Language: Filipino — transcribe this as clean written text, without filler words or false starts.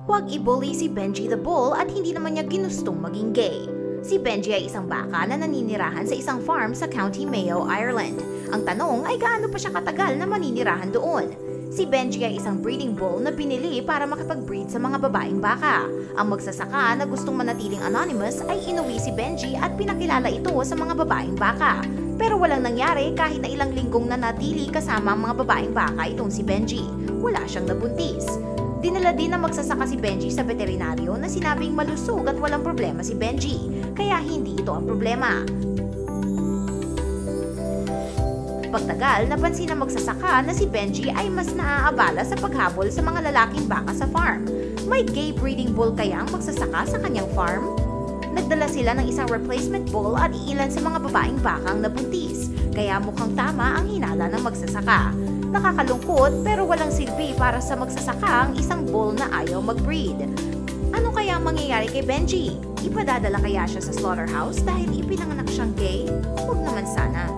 Huwag i-bully si Benji the Bull at hindi naman niya ginustong maging gay. Si Benji ay isang baka na naninirahan sa isang farm sa County Mayo, Ireland. Ang tanong ay gaano pa siya katagal na maninirahan doon. Si Benji ay isang breeding bull na binili para makipag-breed sa mga babaeng baka. Ang magsasaka na gustong manatiling anonymous ay inuwi si Benji at pinakilala ito sa mga babaeng baka. Pero walang nangyari kahit na ilang linggong nanatili kasama ang mga babaeng baka itong si Benji. Wala siyang nabuntis. Dinala din ng magsasaka si Benji sa veterinaryo na sinabing malusog at walang problema si Benji, kaya hindi ito ang problema. Pagtagal, napansin ng magsasaka na si Benji ay mas naaabala sa paghabol sa mga lalaking baka sa farm. May gay breeding bull kaya ang magsasaka sa kanyang farm? Nagdala sila ng isang replacement bull at iilan sa mga babaeng bakang nabuntis, kaya mukhang tama ang hinala ng magsasaka. Nakakalungkot pero walang silbi para sa magsasaka ang isang bull na ayaw mag-breed. Ano kaya ang mangyayari kay Benji? Ipadadala kaya siya sa slaughterhouse dahil ipinanganak siyang gay? Huwag naman sana.